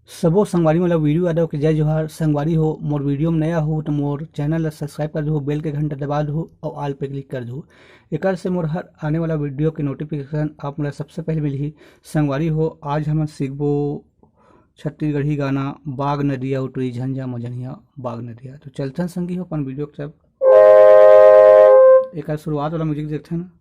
सबो संगवारी वाला वीडियो आदो के जय जोहार। संगवारी हो मोर वीडियो में नया हो तो मोर चैनल ला सब्सक्राइब कर दो, बेल के घंटा दबा दो और ऑल पे क्लिक कर दो। एकर से मोर हर आने वाला वीडियो के नोटिफिकेशन आप मोला सबसे पहले मिलही। संगवारी हो आज हम सीखबो छत्तीसगढ़ी गाना बाग नदिया उतरी झंझा मझनिया बाग नदिया। तो चलथन संगी हो अपन वीडियो के सब एक शुरुआत वाला म्यूजिक देखते हैं।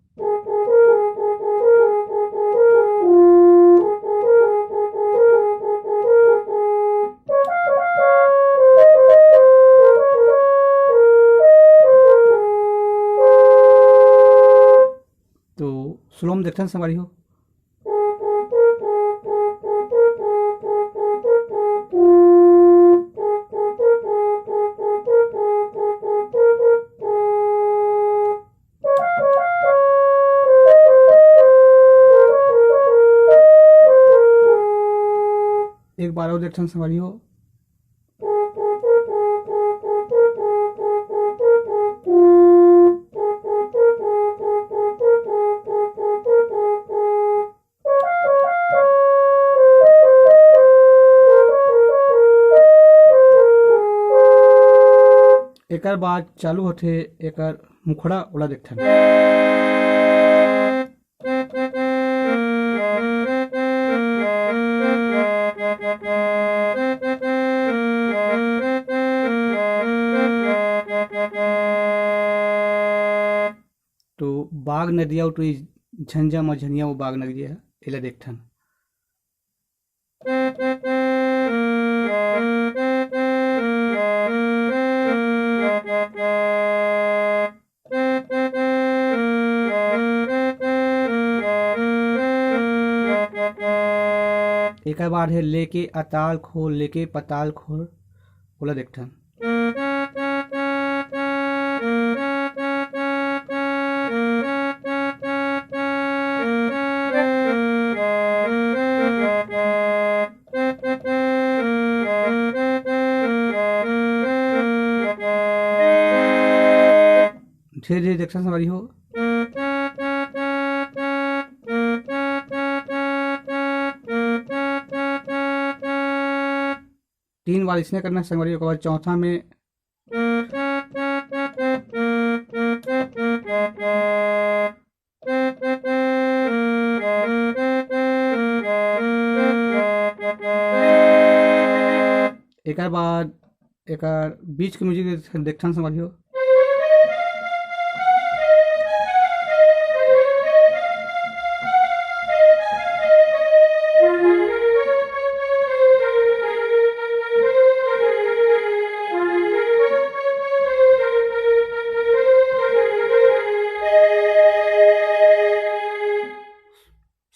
तो स्लो में देखते हैं संगवारी हो। एक बार और देखते हैं संगवारी हो। एकर बाद चालू होथे एकर मुखड़ा ओला देखथन। तो बाग नदिया उतरी झंझा मझनिया वो बाग नदिया है एला देखथन। एक बार है लेके अताल खोल लेके पताल खोल बोला देखथन। धीरे धीरे देखथन संगवारी हो। तीन बार इसने करना है संगवारी के बाद चौथा में एक बाद एक बीच के म्यूजिक देखथन संगवारी हो।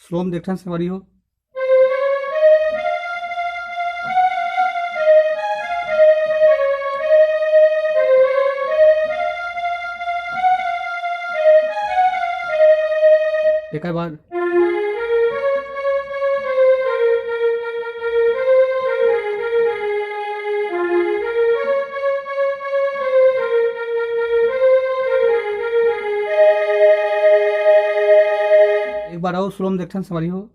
स्लो में देखथन संगवारी हो। एक बाद एक बार और स्लो में देखथन संगवारी हो।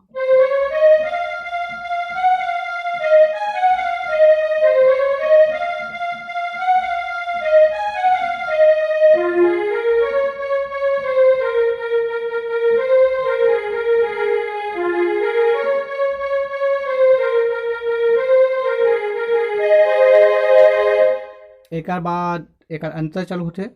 एक बाद एक अंतर चालू होते।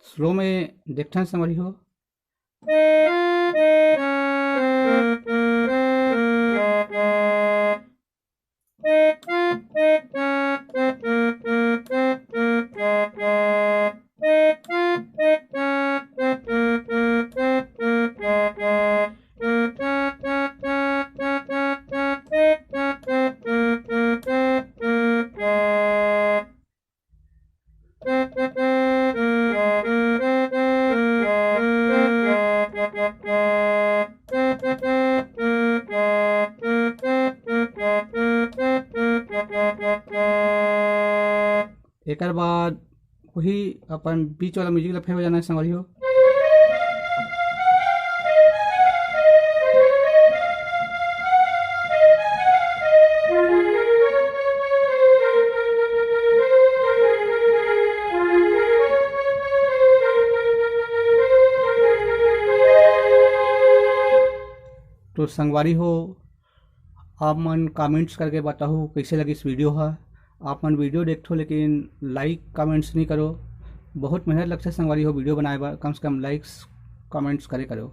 स्लो में देखथन संगवारी हो। एक बाद वही अपन बीच वाला म्यूजिक ला फेर बजाना है संगवारी हो। तो संगवारी हो आप मन कमेंट्स करके बताओ कैसे लगी इस वीडियो है। आप मन वीडियो देखो लेकिन लाइक कमेंट्स नहीं करो। बहुत मेहनत लगता है संगवारी हो वीडियो बनाए बार, कम से कम लाइक्स कमेंट्स करे करो।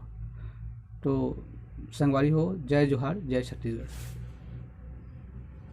तो संगवारी हो जय जोहार जय छत्तीसगढ़।